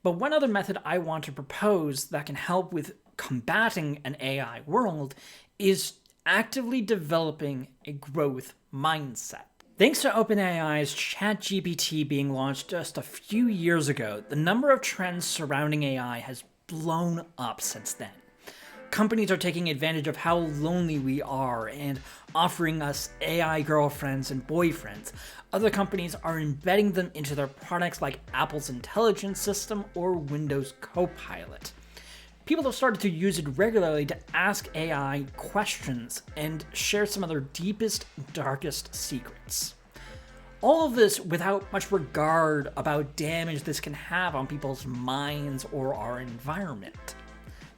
But one other method I want to propose that can help with combating an AI world is actively developing a growth mindset. Thanks to OpenAI's ChatGPT being launched just a few years ago, the number of trends surrounding AI has blown up since then. Companies are taking advantage of how lonely we are and offering us AI girlfriends and boyfriends. Other companies are embedding them into their products like Apple's intelligence system or Windows Copilot. People have started to use it regularly to ask AI questions and share some of their deepest, darkest secrets. All of this without much regard about damage this can have on people's minds or our environment.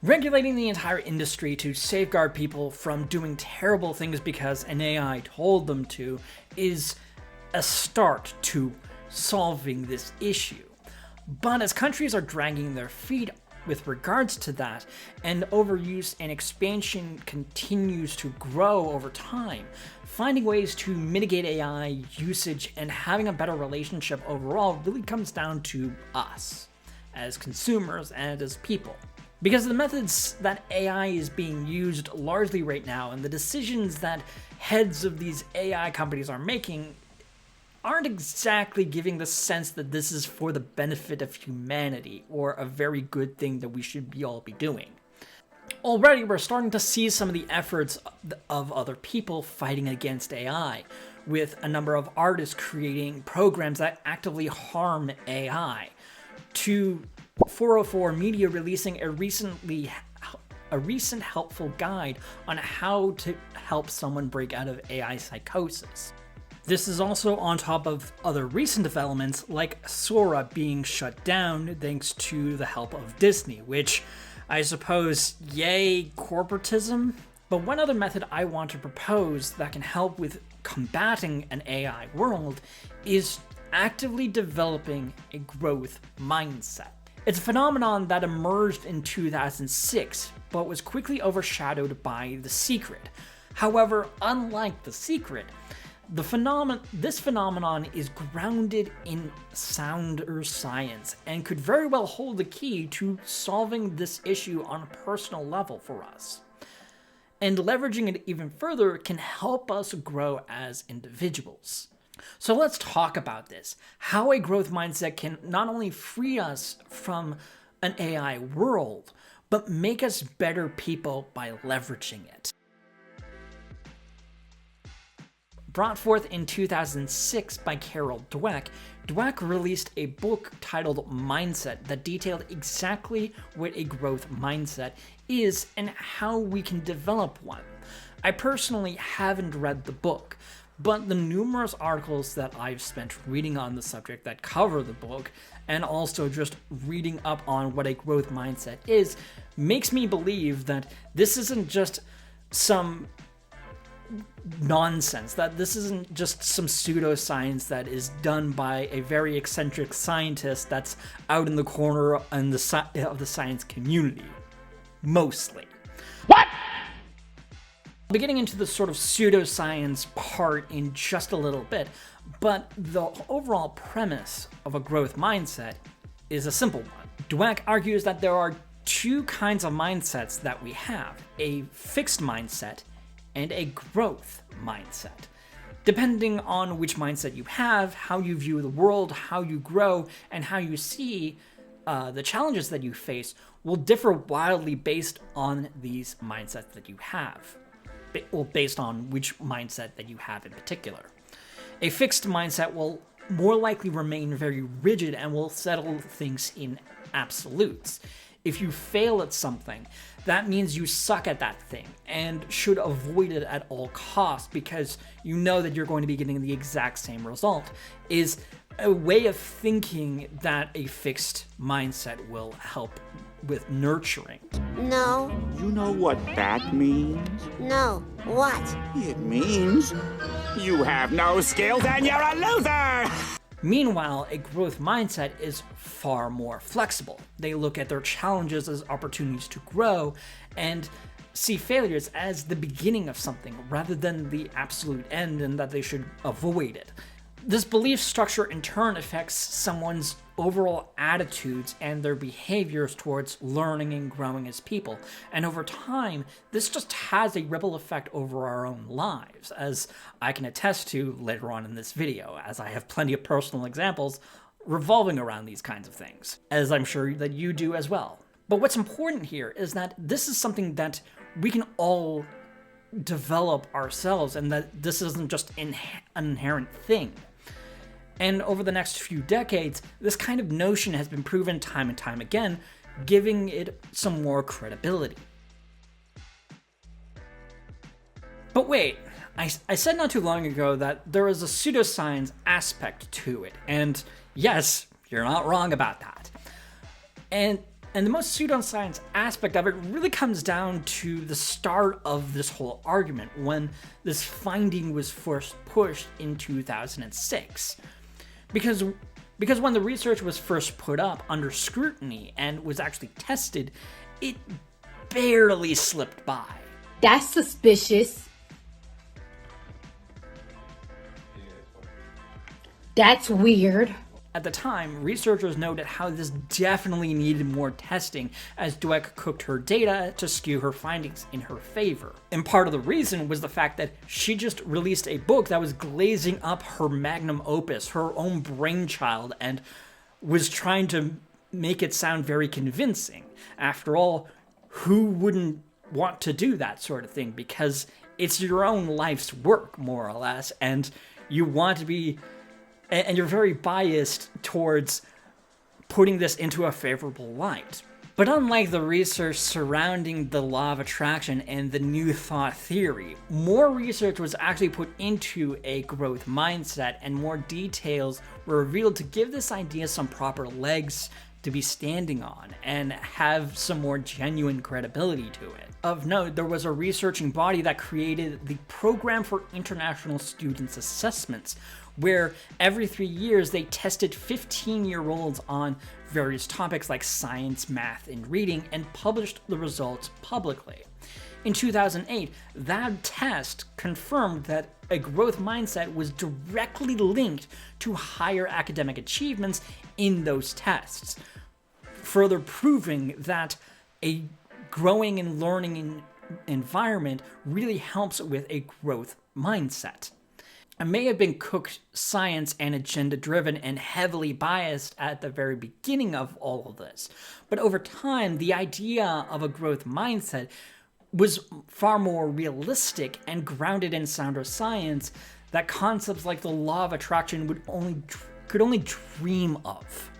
Regulating the entire industry to safeguard people from doing terrible things because an AI told them to is a start to solving this issue. But as countries are dragging their feet with regards to that, and overuse and expansion continues to grow over time, finding ways to mitigate AI usage and having a better relationship overall really comes down to us, as consumers and as people. Because the methods that AI is being used largely right now, and the decisions that heads of these AI companies are making, aren't exactly giving the sense that this is for the benefit of humanity or a very good thing that we should all be doing. Already, we're starting to see some of the efforts of other people fighting against AI, with a number of artists creating programs that actively harm AI, to 404 Media releasing a recent helpful guide on how to help someone break out of AI psychosis. This is also on top of other recent developments like Sora being shut down thanks to the help of Disney, which I suppose, yay, corporatism? But one other method I want to propose that can help with combating an AI world is actively developing a growth mindset. It's a phenomenon that emerged in 2006, but was quickly overshadowed by The Secret. However, unlike The Secret, this phenomenon is grounded in sounder science and could very well hold the key to solving this issue on a personal level for us. And leveraging it even further can help us grow as individuals. So let's talk about this, how a growth mindset can not only free us from an AI world, but make us better people by leveraging it. Brought forth in 2006 by Carol Dweck, Dweck released a book titled Mindset that detailed exactly what a growth mindset is and how we can develop one. I personally haven't read the book, but the numerous articles that I've spent reading on the subject that cover the book, and also just reading up on what a growth mindset is, makes me believe that this isn't just some nonsense, that this isn't just some pseudoscience that is done by a very eccentric scientist that's out in the corner of the science community. Mostly. What? I'll be getting into the sort of pseudoscience part in just a little bit, but the overall premise of a growth mindset is a simple one. Dweck argues that there are two kinds of mindsets that we have: a fixed mindset and a growth mindset. Depending on which mindset you have, how you view the world, how you grow, and how you see the challenges that you face will differ wildly based on these mindsets that you have, or based on which mindset that you have in particular. A fixed mindset will more likely remain very rigid and will settle things in absolutes. If you fail at something, that means you suck at that thing and should avoid it at all costs because you know that you're going to be getting the exact same result, is a way of thinking that a fixed mindset will help with nurturing. No. You know what that means? No. What? It means you have no skills and you're a loser! Meanwhile, a growth mindset is far more flexible. They look at their challenges as opportunities to grow and see failures as the beginning of something rather than the absolute end and that they should avoid it. This belief structure in turn affects someone's overall attitudes and their behaviors towards learning and growing as people. And over time, this just has a ripple effect over our own lives, as I can attest to later on in this video, as I have plenty of personal examples revolving around these kinds of things, as I'm sure that you do as well. But what's important here is that this is something that we can all develop ourselves, and that this isn't just an inherent thing. And over the next few decades, this kind of notion has been proven time and time again, giving it some more credibility. But wait, I said not too long ago that there is a pseudoscience aspect to it, and yes, you're not wrong about that. And the most pseudoscience aspect of it really comes down to the start of this whole argument, when this finding was first pushed in 2006. Because when the research was first put up under scrutiny and was actually tested, it barely slipped by. That's suspicious. That's weird. At the time, researchers noted how this definitely needed more testing, as Dweck cooked her data to skew her findings in her favor. And part of the reason was the fact that she just released a book that was glazing up her magnum opus, her own brainchild, and was trying to make it sound very convincing. After all, who wouldn't want to do that sort of thing? Because it's your own life's work, more or less, and you want to be... and you're very biased towards putting this into a favorable light. But unlike the research surrounding the law of attraction and the New Thought theory, more research was actually put into a growth mindset, and more details were revealed to give this idea some proper legs to be standing on and have some more genuine credibility to it. Of note, there was a researching body that created the Program for International Students Assessments, where every 3 years they tested 15-year-olds on various topics like science, math, and reading, and published the results publicly. In 2008, that test confirmed that a growth mindset was directly linked to higher academic achievements in those tests, further proving that a growing and learning environment really helps with a growth mindset. It may have been cooked science and agenda-driven and heavily biased at the very beginning of all of this, but over time, the idea of a growth mindset was far more realistic and grounded in sounder science that concepts like the law of attraction could only dream of.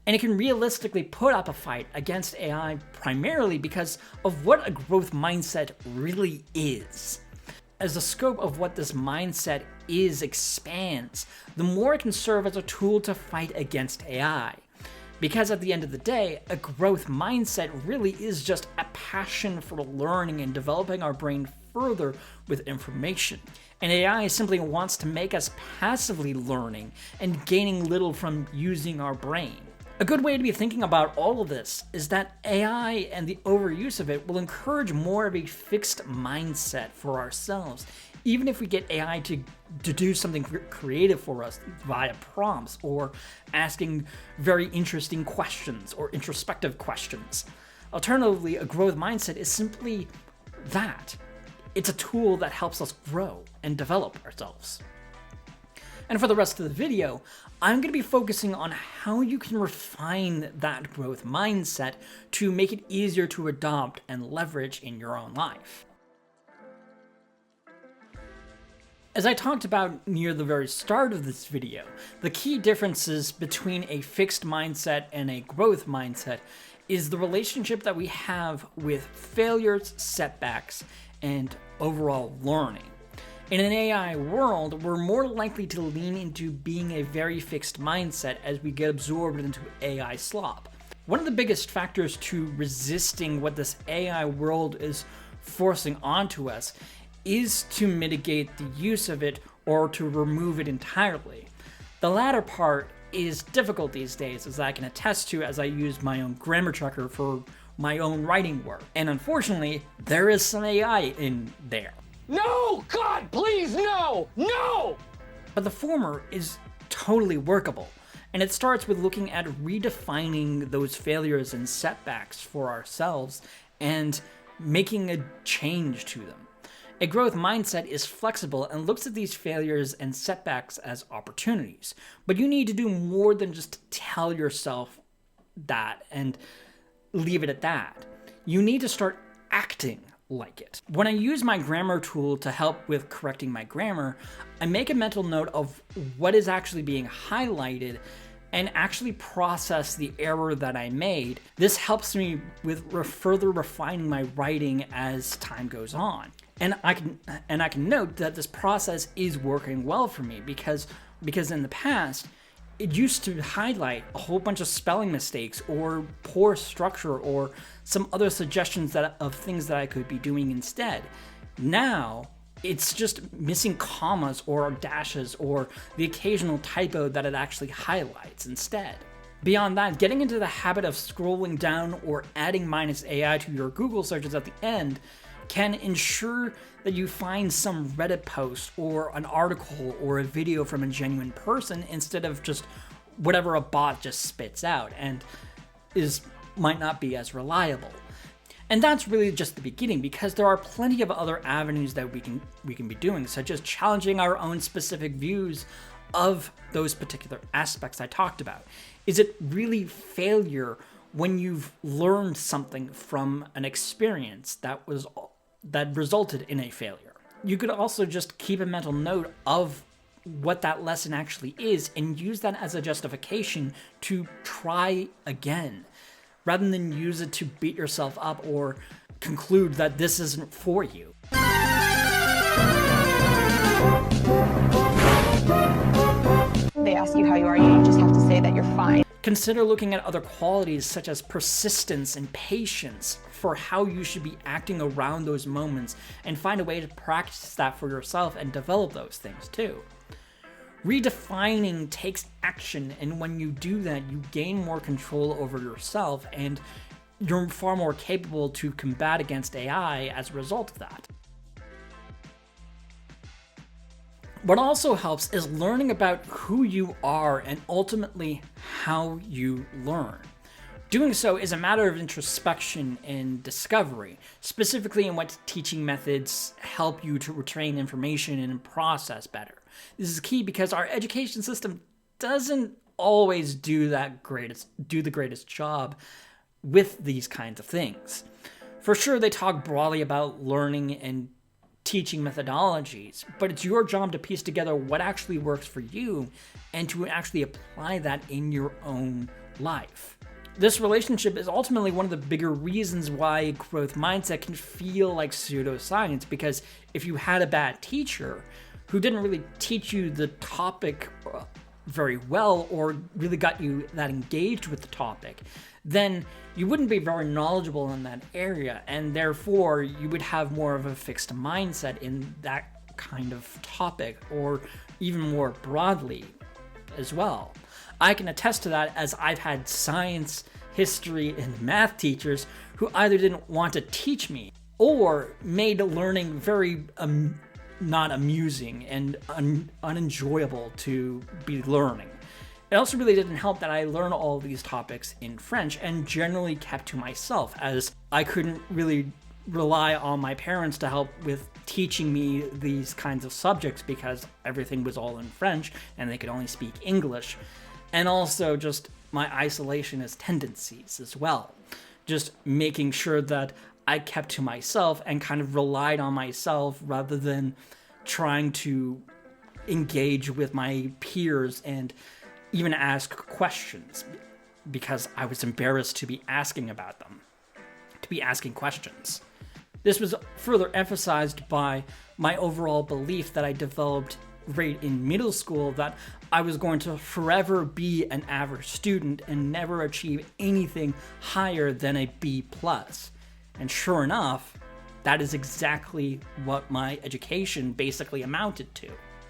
And it can realistically put up a fight against AI primarily because of what a growth mindset really is. As the scope of what this mindset is expands, the more it can serve as a tool to fight against AI. Because at the end of the day, a growth mindset really is just a passion for learning and developing our brain further with information. And AI simply wants to make us passively learning and gaining little from using our brain. A good way to be thinking about all of this is that AI and the overuse of it will encourage more of a fixed mindset for ourselves, even if we get AI to do something creative for us via prompts or asking very interesting questions or introspective questions. Alternatively, a growth mindset is simply that. It's a tool that helps us grow and develop ourselves. And for the rest of the video, I'm going to be focusing on how you can refine that growth mindset to make it easier to adopt and leverage in your own life. As I talked about near the very start of this video, the key differences between a fixed mindset and a growth mindset is the relationship that we have with failures, setbacks, and overall learning. In an AI world, we're more likely to lean into being a very fixed mindset as we get absorbed into AI slop. One of the biggest factors to resisting what this AI world is forcing onto us is to mitigate the use of it or to remove it entirely. The latter part is difficult these days, as I can attest to as I use my own grammar checker for my own writing work. And unfortunately, there is some AI in there. No! God, please, no! No! But the former is totally workable, And it starts with looking at redefining those failures and setbacks for ourselves and making a change to them. A growth mindset is flexible and looks at these failures and setbacks as opportunities. But you need to do more than just tell yourself that and leave it at that. You need to start acting like it. When I use my grammar tool to help with correcting my grammar, I make a mental note of what is actually being highlighted and actually process the error that I made. This helps me with further refining my writing as time goes on. And I can note that this process is working well for me because in the past, it used to highlight a whole bunch of spelling mistakes or poor structure or some other suggestions of things that I could be doing instead. Now, it's just missing commas or dashes or the occasional typo that it actually highlights instead. Beyond that, getting into the habit of scrolling down or adding -AI to your Google searches at the end can ensure that you find some Reddit post or an article or a video from a genuine person instead of just whatever a bot just spits out and might not be as reliable. And that's really just the beginning, because there are plenty of other avenues that we can be doing, such as challenging our own specific views of those particular aspects I talked about. Is it really failure when you've learned something from an experience that resulted in a failure? You could also just keep a mental note of what that lesson actually is and use that as a justification to try again, rather than use it to beat yourself up or conclude that this isn't for you. They ask you how you are, you just have to say that you're fine. Consider looking at other qualities such as persistence and patience for how you should be acting around those moments, and find a way to practice that for yourself and develop those things too. Redefining takes action, and when you do that, you gain more control over yourself, and you're far more capable to combat against AI as a result of that. What also helps is learning about who you are and ultimately how you learn. Doing so is a matter of introspection and discovery, specifically in what teaching methods help you to retain information and process better. This is key because our education system doesn't always do the greatest job with these kinds of things. For sure, they talk broadly about learning and teaching methodologies, but it's your job to piece together what actually works for you and to actually apply that in your own life. This relationship is ultimately one of the bigger reasons why a growth mindset can feel like pseudoscience, because if you had a bad teacher who didn't really teach you the topic very well or really got you that engaged with the topic, then you wouldn't be very knowledgeable in that area, and therefore you would have more of a fixed mindset in that kind of topic, or even more broadly as well. I can attest to that, as I've had science, history, and math teachers who either didn't want to teach me or made learning very not amusing and unenjoyable to be learning. It also really didn't help that I learned all of these topics in French and generally kept to myself, as I couldn't really rely on my parents to help with teaching me these kinds of subjects because everything was all in French and they could only speak English. And also just my isolationist tendencies as well. Just making sure that I kept to myself and kind of relied on myself rather than trying to engage with my peers and even ask questions, because I was embarrassed to be asking about them, to be asking questions. This was further emphasized by my overall belief that I developed right in middle school that I was going to forever be an average student and never achieve anything higher than a B+. And sure enough, that is exactly what my education basically amounted to.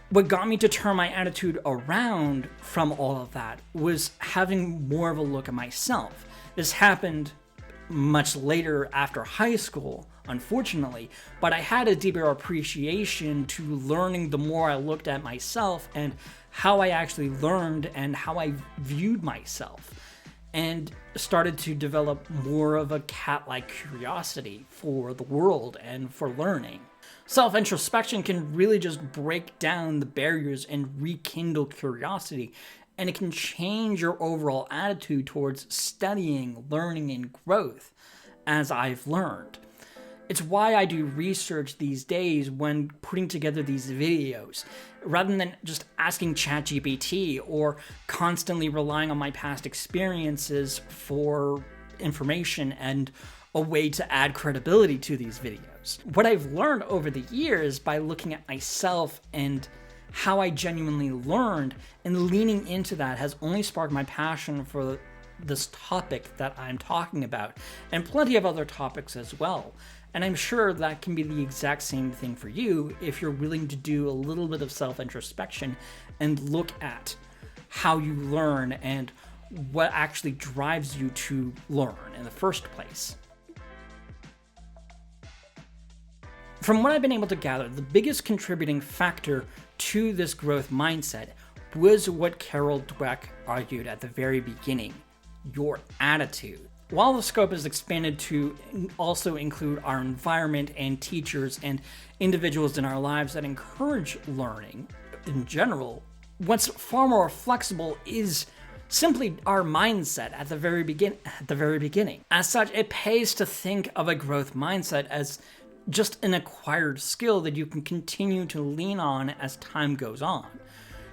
What got me to turn my attitude around from all of that was having more of a look at myself. This happened much later after high school, unfortunately, but I had a deeper appreciation to learning the more I looked at myself and how I actually learned and how I viewed myself, and started to develop more of a cat-like curiosity for the world and for learning. Self-introspection can really just break down the barriers and rekindle curiosity, and it can change your overall attitude towards studying, learning, and growth, as I've learned. It's why I do research these days when putting together these videos, rather than just asking ChatGPT or constantly relying on my past experiences for information and a way to add credibility to these videos. What I've learned over the years by looking at myself and how I genuinely learned and leaning into that has only sparked my passion for this topic that I'm talking about, and plenty of other topics as well. And I'm sure that can be the exact same thing for you if you're willing to do a little bit of self-introspection and look at how you learn and what actually drives you to learn in the first place. From what I've been able to gather, the biggest contributing factor to this growth mindset was what Carol Dweck argued at the very beginning: your attitude. While the scope is expanded to also include our environment and teachers and individuals in our lives that encourage learning in general, what's far more flexible is simply our mindset at the very beginning. As such, it pays to think of a growth mindset as just an acquired skill that you can continue to lean on as time goes on.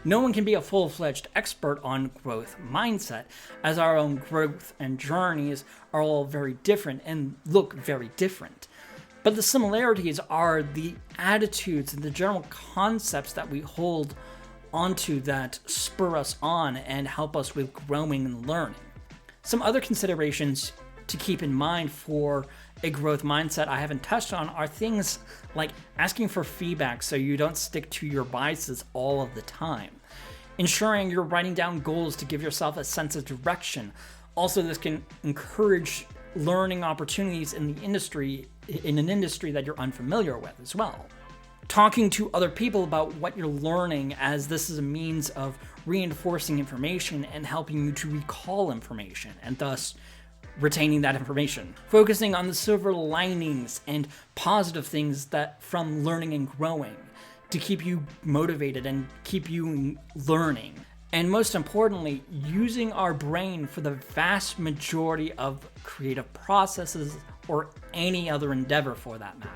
No one can be a full-fledged expert on growth mindset, as our own growth and journeys are all very different and look very different. But the similarities are the attitudes and the general concepts that we hold onto that spur us on and help us with growing and learning. Some other considerations to keep in mind for a growth mindset I haven't touched on are things like asking for feedback so you don't stick to your biases all of the time. Ensuring you're writing down goals to give yourself a sense of direction. Also, this can encourage learning opportunities in an industry that you're unfamiliar with as well. Talking to other people about what you're learning, as this is a means of reinforcing information and helping you to recall information and thus retaining that information. Focusing on the silver linings and positive things that from learning and growing to keep you motivated and keep you learning. And most importantly, using our brain for the vast majority of creative processes or any other endeavor for that matter.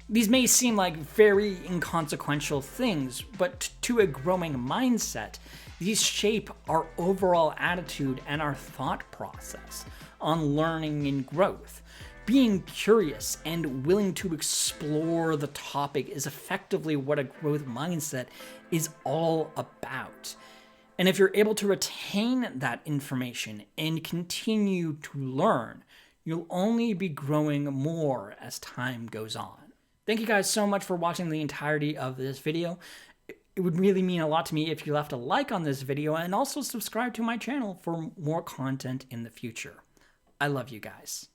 These may seem like very inconsequential things, but to a growing mindset, these shape our overall attitude and our thought process on learning and growth. Being curious and willing to explore the topic is effectively what a growth mindset is all about. And if you're able to retain that information and continue to learn, you'll only be growing more as time goes on. Thank you guys so much for watching the entirety of this video. It would really mean a lot to me if you left a like on this video and also subscribe to my channel for more content in the future. I love you guys.